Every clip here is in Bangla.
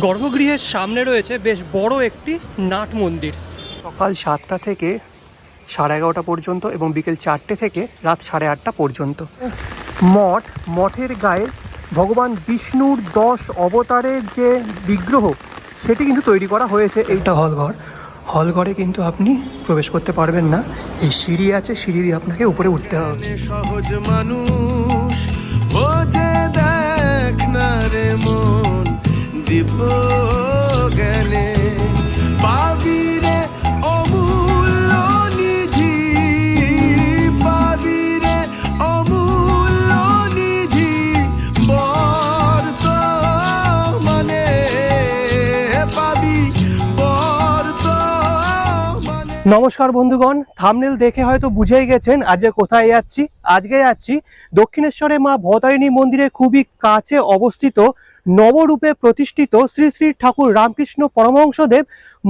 গর্ভগৃহের সামনে রয়েছে বেশ বড় একটি নাট মন্দির। সকাল 7টা থেকে 11:30 পর্যন্ত এবং বিকেল 4টে থেকে রাত 8:30 পর্যন্ত। মঠের গায়ে ভগবান বিষ্ণুর 10 অবতারের যে বিগ্রহ সেটি কিন্তু তৈরি করা হয়েছে। এইটা হলঘরে কিন্তু আপনি প্রবেশ করতে পারবেন না, এই সিঁড়ি আছে, সিঁড়ি দিয়ে আপনাকে উপরে উঠতে হবে। সহজ মানুষ বোঝে দেখ না রে মন দিব জ্ঞানে পাবি রে অমূল্য নিধি, পাবি রে অমূল্য নিধি বর্তমানে পাবি বর্তমানে। নমস্কার বন্ধুগণ, থাম্বনেল দেখে হয়তো বুঝেই গেছেন আজকে কোথায় যাচ্ছি। আজকে যাচ্ছি দক্ষিণেশ্বরে মা ভবতারিণী মন্দিরের খুবই কাছে অবস্থিত নবরূপে প্রতিষ্ঠিত শ্রী শ্রী ঠাকুর রামকৃষ্ণ পরমহংসদেব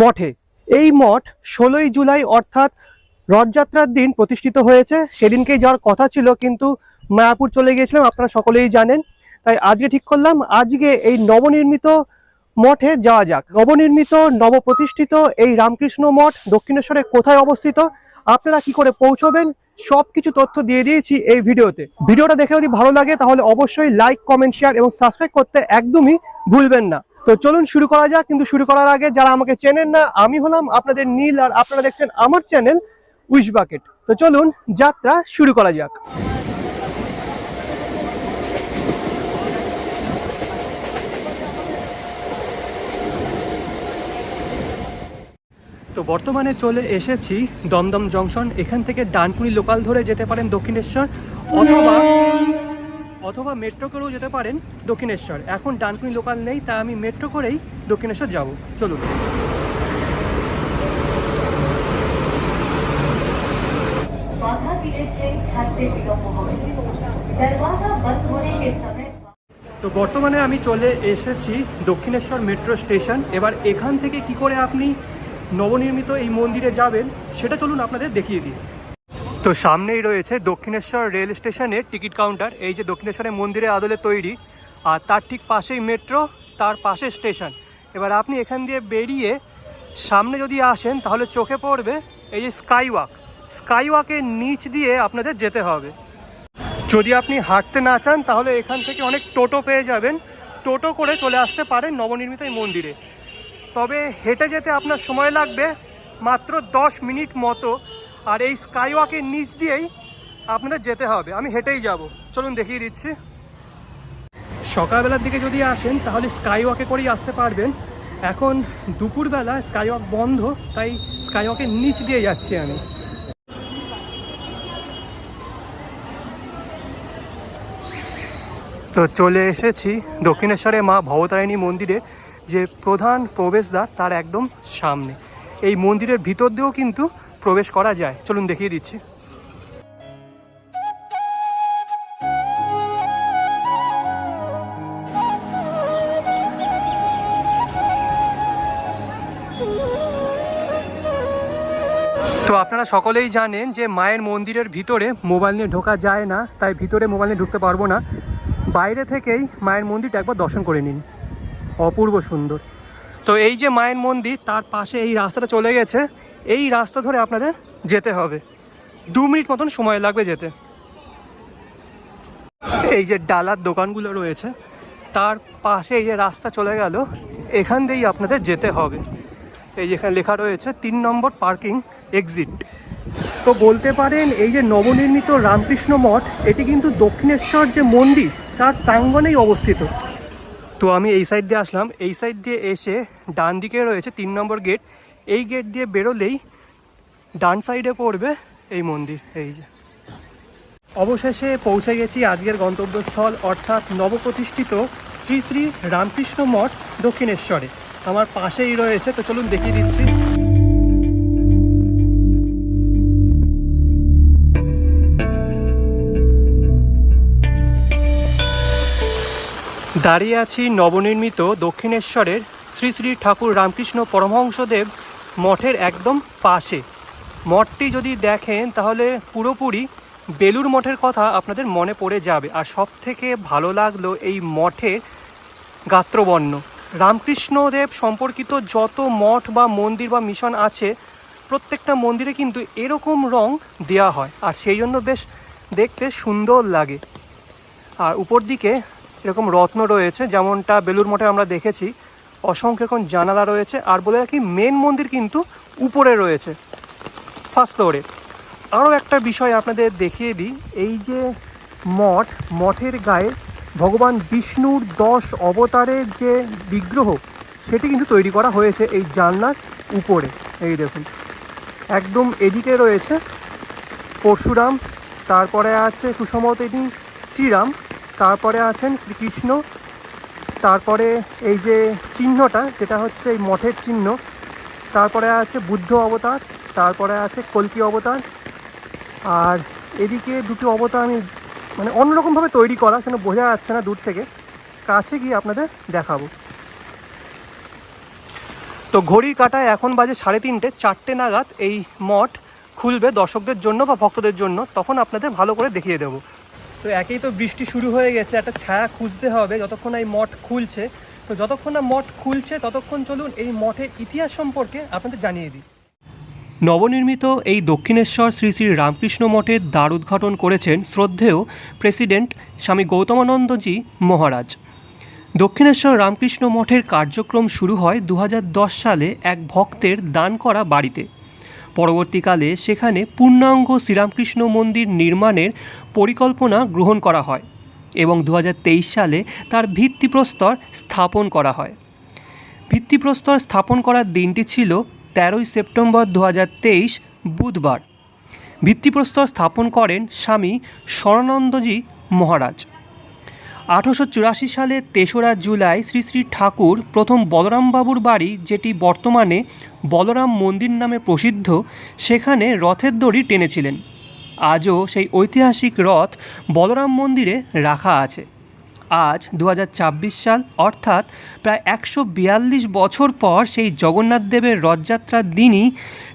মঠে। এই মঠ 16ই জুলাই অর্থাৎ রথযাত্রার দিন প্রতিষ্ঠিত হয়েছে। সেদিনকেই যাওয়ার কথা ছিল, কিন্তু মায়াপুর চলে গিয়েছিলাম, আপনারা সকলেই জানেন। তাই আজকে ঠিক করলাম আজকে এই নবনির্মিত মঠে যাওয়া যাক। নবনির্মিত নবপ্রতিষ্ঠিত এই রামকৃষ্ণ মঠ দক্ষিণেশ্বরে কোথায় অবস্থিত, আপনারা কি করে পৌঁছবেন, সবকিছু তথ্য দিয়ে দিয়েছি এই ভিডিওতে। ভিডিওটা দেখে যদি ভালো লাগে তাহলে অবশ্যই লাইক, কমেন্ট, শেয়ার এবং সাবস্ক্রাইব করতে একদমই ভুলবেন না। তো চলুন শুরু করা যাক। কিন্তু শুরু করার আগে যারা আমাকে চেনেন না, আমি হলাম আপনাদের নীল আর আপনারা দেখছেন আমার চ্যানেল উইশ বাকেট। তো চলুন যাত্রা শুরু করা যাক। তো বর্তমানে চলে এসেছি দমদম জংশন। এখান থেকে ডানকুনি লোকাল ধরে যেতে পারেন দক্ষিণেশ্বর, অথবা মেট্রো করেও যেতে পারেন দক্ষিণেশ্বর। এখন ডানকুনি লোকাল নেই, তাই আমি মেট্রো করেই দক্ষিণেশ্বর যাব। চলুন। তো বর্তমানে আমি চলে এসেছি দক্ষিণেশ্বর মেট্রো স্টেশন। এবার এখান থেকে কি করে আপনি নবনির্মিত এই মন্দিরে যাবেন সেটা চলুন আপনাদের দেখিয়ে দিই। তো সামনেই রয়েছে দক্ষিণেশ্বর রেল স্টেশনের টিকিট কাউন্টার। এই যে দক্ষিণেশ্বরের মন্দিরের আদলে তৈরি, আর তার ঠিক পাশেই মেট্রো, তার পাশে স্টেশন। এবার আপনি এখান দিয়ে বেরিয়ে সামনে যদি আসেন তাহলে চোখে পড়বে এই যে স্কাইওয়াকের নিচ দিয়ে আপনাদের যেতে হবে। যদি আপনি হাঁটতে না চান তাহলে এখান থেকে অনেক টোটো পেয়ে যাবেন, টোটো করে চলে আসতে পারেন নবনির্মিত এই মন্দিরে। তবে হেঁটে যেতে আপনার সময় লাগবে মাত্র 10 মিনিট মতো, আর এই স্কাইওয়াকের নিচ দিয়েই আপনাদের যেতে হবে। আমি হেঁটেই যাব, চলুন দেখিয়ে দিচ্ছি। সকালবেলার দিকে যদি আসেন তাহলে স্কাইওয়াকে করেই আসতে পারবেন। এখন দুপুরবেলা স্কাইওয়াক বন্ধ, তাই স্কাইওয়াকের নিচ দিয়ে যাচ্ছি আমি। তো চলে এসেছি দক্ষিণেশ্বরে মা ভবতারিণী মন্দিরে যে প্রধান প্রবেশদ্বার তার একদম সামনে। এই মন্দিরের ভিতর দিয়েও কিন্তু প্রবেশ করা যায়, চলুন দেখিয়ে দিচ্ছি। তো আপনারা সকলেই জানেন যে মায়ের মন্দিরের ভিতরে মোবাইল নিয়ে ঢোকা যায় না, তাই ভিতরে মোবাইল নিয়ে ঢুকতে পারবো না। বাইরে থেকেই মায়ের মন্দিরটা একবার দর্শন করে নিন, অপূর্ব সুন্দর। তো এই যে মায়ের মন্দির, তার পাশে এই রাস্তাটা চলে গেছে, এই রাস্তা ধরে আপনাদের যেতে হবে। 2 মিনিট মতন সময় লাগবে যেতে। এই যে ডালার দোকানগুলো রয়েছে তার পাশে এই যে রাস্তা চলে গেল, এখান দিয়েই আপনাদের যেতে হবে। এই যেখানে লেখা রয়েছে 3 নম্বর পার্কিং এক্সিট। তো বলতে পারেন এই যে নবনির্মিত রামকৃষ্ণ মঠ, এটি কিন্তু দক্ষিণেশ্বর যে মন্দির তার প্রাঙ্গণেই অবস্থিত। তো আমি এই সাইড দিয়ে আসলাম, এই সাইড দিয়ে এসে ডান দিকে রয়েছে 3 নম্বর গেট। এই গেট দিয়ে বেরোলেই ডান সাইডে পড়বে এই মন্দির। এই যে অবশেষে পৌঁছে গেছি আজকের গন্তব্যস্থল, অর্থাৎ নবপ্রতিষ্ঠিত শ্রী শ্রী রামকৃষ্ণ মঠ দক্ষিণেশ্বরে। আমার পাশেই রয়েছে, তো চলুন দেখিয়ে দিচ্ছি। দাঁড়িয়ে আছি নবনির্মিত দক্ষিণেশ্বরের শ্রী শ্রী ঠাকুর রামকৃষ্ণ পরমহংসদেব মঠের একদম পাশে। মঠটি যদি দেখেন তাহলে পুরোপুরি বেলুড় মঠের কথা আপনাদের মনে পড়ে যাবে। আর সব থেকে ভালো লাগলো এই মঠের গাত্রবর্ণ। রামকৃষ্ণদেব সম্পর্কিত যত মঠ বা মন্দির বা মিশন আছে প্রত্যেকটা মন্দিরে কিন্তু এরকম রং দেওয়া হয়, আর সেই জন্য বেশ দেখতে সুন্দর লাগে। আর উপর দিকে এরকম রত্ন রয়েছে, যেমনটা বেলুড় মঠে আমরা দেখেছি অসংখ্য এখন জানালা রয়েছে। আর বলে রাখি মেন মন্দির কিন্তু উপরে রয়েছে ফার্স্ট ফ্লোরে। আরও একটা বিষয় আপনাদের দেখিয়ে দিই, এই যে মঠের গায়ে ভগবান বিষ্ণুর 10 অবতারের যে বিগ্রহ সেটি কিন্তু তৈরি করা হয়েছে এই জানলার উপরে। এই দেখুন একদম এদিকে রয়েছে পরশুরাম, তারপরে আছে সুসম্ভবত এটি শ্রীরাম, তারপরে আছেন শ্রীকৃষ্ণ, তারপরে এই যে চিহ্নটা যেটা হচ্ছে এই মঠের চিহ্ন, তারপরে আছে বুদ্ধ অবতার, তারপরে আছে কল্কি অবতার। আর এদিকে দুটো অবতার আমি মানে অন্যরকমভাবে তৈরি করা, সেটা বোঝা যাচ্ছে না দূর থেকে, কাছে গিয়ে আপনাদের দেখাবো। তো ঘড়ির কাঁটায় এখন বাজে 3:30, 4টে নাগাদ এই মঠ খুলবে দর্শকদের জন্য বা ভক্তদের জন্য, তখন আপনাদের ভালো করে দেখিয়ে দেবো। তো একেই তো বৃষ্টি শুরু হয়ে গেছে, একটা ছায়া খুঁজতে হবে যতক্ষণ এই মঠ খুলছে। তো যতক্ষণ না মঠ খুলছে ততক্ষণ চলুন এই মঠের ইতিহাস সম্পর্কে আপনাদের জানিয়ে দিই। নবনির্মিত এই দক্ষিণেশ্বর শ্রী শ্রী রামকৃষ্ণ মঠের দ্বার উদ্ঘাটন করেছেন শ্রদ্ধেয় প্রেসিডেন্ট স্বামী গৌতমানন্দজি মহারাজ। দক্ষিণেশ্বর রামকৃষ্ণ মঠের কার্যক্রম শুরু হয় 2010 সালে এক ভক্তের দান করা বাড়িতে। পরবর্তীকালে সেখানে পূর্ণাঙ্গ শ্রীরামকৃষ্ণ মন্দির নির্মাণের পরিকল্পনা গ্রহণ করা হয় এবং 2023 সালে তার ভিত্তিপ্রস্তর স্থাপন করা হয়। ভিত্তিপ্রস্তর স্থাপন করার দিনটি ছিল 13 সেপ্টেম্বর 2023 বুধবার। ভিত্তিপ্রস্তর স্থাপন করেন স্বামী স্বর্ণানন্দজি মহারাজ। 1884 সালে 3রা জুলাই শ্রী শ্রী ঠাকুর প্রথম বলরামবাবুর বাড়ি, যেটি বর্তমানে বলরাম মন্দির নামে প্রসিদ্ধ, সেখানে রথের দড়ি টেনেছিলেন। আজও সেই ঐতিহাসিক রথ বলরাম মন্দিরে রাখা আছে। আজ 2024 সাল, অর্থাৎ প্রায় 142 বছর পর সেই জগন্নাথ দেবের রথযাত্রার দিনই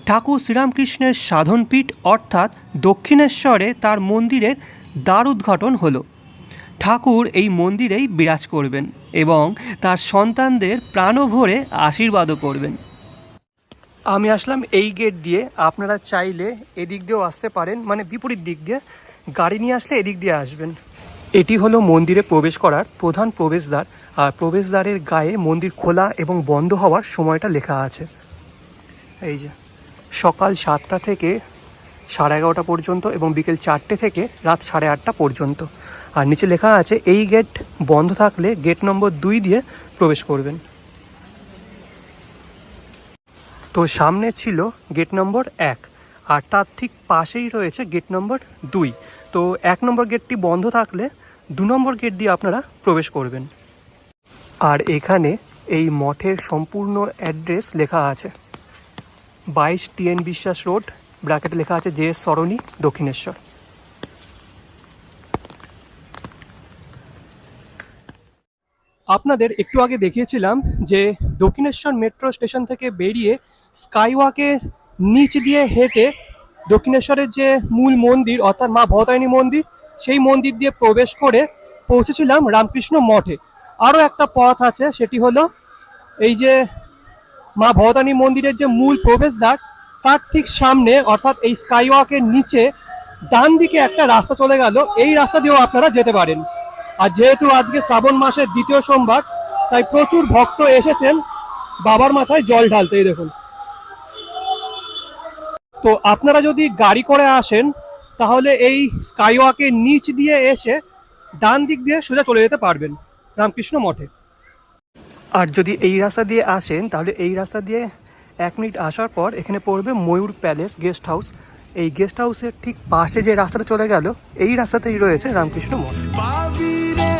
ঠাকুর শ্রীরামকৃষ্ণের সাধনপীঠ অর্থাৎ দক্ষিণেশ্বরে তার মন্দিরের দ্বার উদ্ঘাটন হলো। ঠাকুর এই মন্দিরেই বিরাজ করবেন এবং তার সন্তানদের প্রাণভরে আশীর্বাদও করবেন। আমি আসলাম এই গেট দিয়ে, আপনারা চাইলে এদিক দিয়েও আসতে পারেন, মানে বিপরীত দিক দিয়ে গাড়ি নিয়ে আসলে এদিক দিয়ে আসবেন। এটি হলো মন্দিরে প্রবেশ করার প্রধান প্রবেশদ্বার, আর প্রবেশদ্বারের গায়ে মন্দির খোলা এবং বন্ধ হওয়ার সময়টা লেখা আছে। এই যে সকাল 7টা থেকে 11:30 পর্যন্ত এবং বিকেল 4টে থেকে রাত 8:30 পর্যন্ত। আর নিচে লেখা আছে এই গেট বন্ধ থাকলে গেট নম্বর 2 দিয়ে প্রবেশ করবেন। তো সামনে ছিল গেট নম্বর 1 আর তার ঠিক পাশেই রয়েছে গেট নম্বর 2। তো 1 নম্বর গেটটি বন্ধ থাকলে 2 নম্বর গেট দিয়ে আপনারা প্রবেশ করবেন। আর এখানে এই মঠের সম্পূর্ণ অ্যাড্রেস লেখা আছে, 22 TN বিশ্বাস রোড, ব্র্যাকেটে লেখা আছে JS সরণি, দক্ষিণেশ্বর। আপনাদের একটু আগে দেখিয়েছিলাম যে দক্ষিণেশ্বর মেট্রো স্টেশন থেকে বেরিয়ে স্কাইওয়াকের নিচ দিয়ে হেঁটে দক্ষিণেশ্বরের যে মূল মন্দির অর্থাৎ মা ভবতারিণী মন্দির, সেই মন্দির দিয়ে প্রবেশ করে পৌঁছেছিলাম রামকৃষ্ণ মঠে। আরও একটা পথ আছে, সেটি হলো এই যে মা ভবতারিণী মন্দিরের যে মূল প্রবেশদ্বার তার ঠিক সামনে অর্থাৎ এই স্কাইওয়াকের নিচে ডান দিকে একটা রাস্তা চলে গেল, এই রাস্তা দিয়েও আপনারা যেতে পারেন। আর যেহেতু আজকে শ্রাবণ মাসের 2য় সোমবার, তাই প্রচুর ভক্ত এসেছেন বাবার মাথায় জল ঢালতে। এই দেখুন। তো আপনারা যদি গাড়ি করে আসেন তাহলে এই স্কাইওয়াকের নিচ দিয়ে এসে ডান দিক দিয়ে সোজা চলে যেতে পারবেন রামকৃষ্ণ মঠে। আর যদি এই রাস্তা দিয়ে আসেন তাহলে এই রাস্তা দিয়ে 1 মিনিট আসার পর এখানে পড়বে ময়ূর প্যালেস গেস্ট হাউস। এই গেস্ট হাউসের ঠিক পাশে যে রাস্তাটা চলে গেল এই রাস্তাতেই রয়েছে রামকৃষ্ণ মঠ। পাবি রে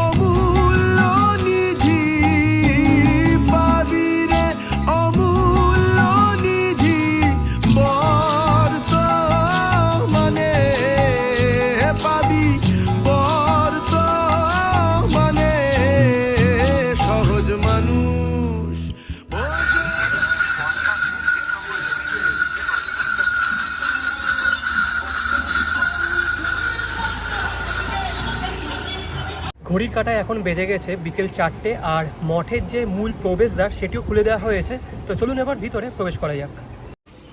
অমূল্য নিধি, পাবি রে অমূল্য নিধি, বর্তমানে পাবি, বর্তমানে সহজ মানুষ। ঘড়ির কাঁটায় এখন বেজে গেছে বিকেল 4টে, আর মঠের যে মূল প্রবেশদ্বার সেটিও খুলে দেওয়া হয়েছে। তো চলুন এবার ভিতরে প্রবেশ করা যাক।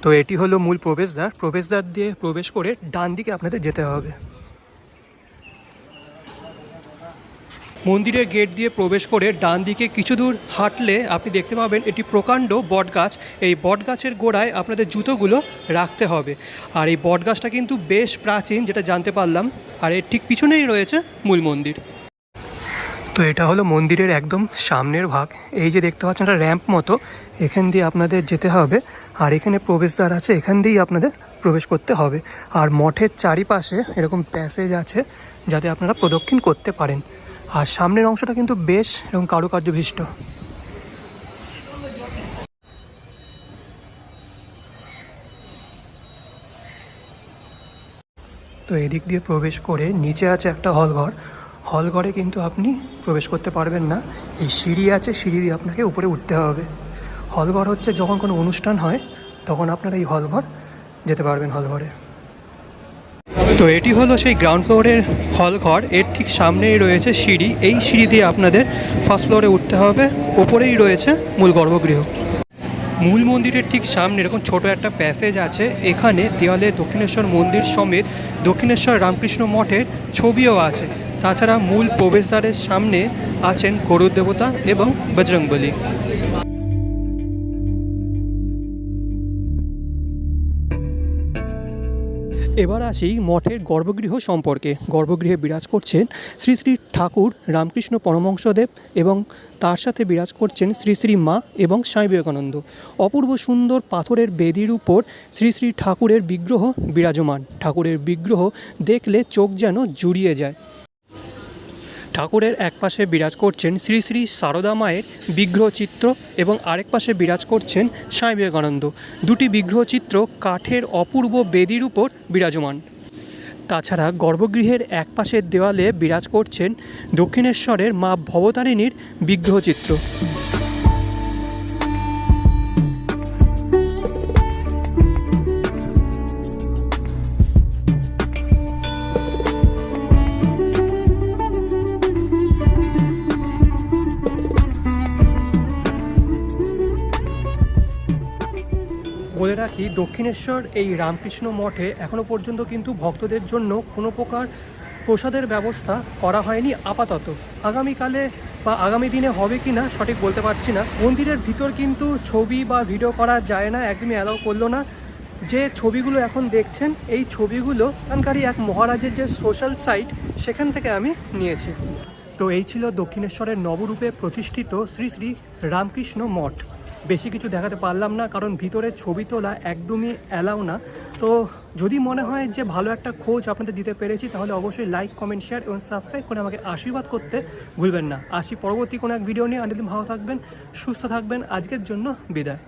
তো এটি হলো মূল প্রবেশদ্বার। প্রবেশদ্বার দিয়ে প্রবেশ করে ডান দিকে আপনাদের যেতে হবে। মন্দিরের গেট দিয়ে প্রবেশ করে ডান দিকে কিছু দূর হাঁটলে আপনি দেখতে পাবেন এটি প্রকাণ্ড বটগাছ। এই বটগাছের গোড়ায় আপনাদের জুতোগুলো রাখতে হবে। আর এই বটগাছটা কিন্তু বেশ প্রাচীন, যেটা জানতে পারলাম। আর এর ঠিক পিছনেই রয়েছে মূল মন্দির। তো এটা হলো মন্দিরের একদম সামনের ভাগ। এই যে দেখতে পাচ্ছেন একটা র্যাম্প মতো, এখান দিয়ে আপনাদের যেতে হবে। আর এখানে প্রবেশদ্বার আছে, এখান দিয়েই আপনাদের প্রবেশ করতে হবে। আর মঠের চারিপাশে এরকম প্যাসেজ আছে যাতে আপনারা প্রদক্ষিণ করতে পারেন। আর সামনের অংশটা কিন্তু বেশ এরকম কারুকার্যবিষ্ট। তো এদিক দিয়ে প্রবেশ করে নিচে আছে একটা হলঘর। হলঘরে কিন্তু আপনি প্রবেশ করতে পারবেন না, এই সিঁড়ি আছে, সিঁড়ি দিয়ে আপনাকে উপরে উঠতে হবে। হলঘর হচ্ছে যখন কোনো অনুষ্ঠান হয় তখন আপনারা এই হলঘর যেতে পারবেন, হলঘরে। তো এটি হলো সেই গ্রাউন্ড ফ্লোরের হলঘর। এর ঠিক সামনেই রয়েছে সিঁড়ি। এই সিঁড়ি দিয়ে আপনাদের ফার্স্ট ফ্লোরে উঠতে হবে। ওপরেই রয়েছে মূল গর্ভগৃহ। মূল মন্দিরের ঠিক সামনে এরকম ছোট একটা প্যাসেজ আছে। এখানে দেওয়ালে দক্ষিণেশ্বর মন্দির সমেত দক্ষিণেশ্বর রামকৃষ্ণ মঠের ছবিও আছে। তাছাড়া মূল প্রবেশদ্বারের সামনে আছেন গরুড় দেবতা এবং বজরংবলী। এবার আসি মঠের গর্ভগৃহ সম্পর্কে। গর্ভগৃহে বিরাজ করছেন শ্রী শ্রী ঠাকুর রামকৃষ্ণ পরমহংসদেব এবং তার সাথে বিরাজ করছেন শ্রী শ্রী মা এবং স্বামী বিবেকানন্দ। অপূর্ব সুন্দর পাথরের বেদির উপর শ্রী শ্রী ঠাকুরের বিগ্রহ বিরাজমান। ঠাকুরের বিগ্রহ দেখলে চোখ যেন জুড়িয়ে যায়। ঠাকুরের এক পাশে বিরাজ করছেন শ্রী শ্রী সারদা মায়ের বিগ্রহ চিত্র এবং আরেক পাশে বিরাজ করছেন স্বামী বিবেকানন্দ। দুটি বিগ্রহ চিত্র কাঠের অপূর্ব বেদির উপর বিরাজমান। তাছাড়া গর্ভগৃহের এক পাশের দেওয়ালে বিরাজ করছেন দক্ষিণেশ্বরের মা ভবতারিণীর বিগ্রহ চিত্র। বলে রাখি, দক্ষিণেশ্বর এই রামকৃষ্ণ মঠে এখনও পর্যন্ত কিন্তু ভক্তদের জন্য কোনো প্রকার প্রসাদের ব্যবস্থা করা হয়নি আপাতত। আগামীকালে বা আগামী দিনে হবে কি না সঠিক বলতে পারছি না। মন্দিরের ভিতর কিন্তু ছবি বা ভিডিও করা যায় না, একদমই অ্যালাউ করলো না। যে ছবিগুলো এখন দেখছেন এই ছবিগুলো এখানকারই এক মহারাজের যে সোশ্যাল সাইট সেখান থেকে আমি নিয়েছি। তো এই ছিল দক্ষিণেশ্বরের নবরূপে প্রতিষ্ঠিত শ্রী শ্রী রামকৃষ্ণ মঠ। বেশি কিছু দেখাতে পারলাম না কারণ ভিতরে ছবি তোলা একদমই অ্যালাউ না। তো যদি মনে হয় যে ভালো একটা খোঁজ আপনাদের দিতে পেরেছি তাহলে অবশ্যই লাইক, কমেন্ট, শেয়ার এবং সাবস্ক্রাইব করে আমাকে আশীর্বাদ করতে ভুলবেন না। আসি পরবর্তী কোনো এক ভিডিও নিয়ে। আনন্দ ভালো থাকবেন, সুস্থ থাকবেন। আজকের জন্য বিদায়।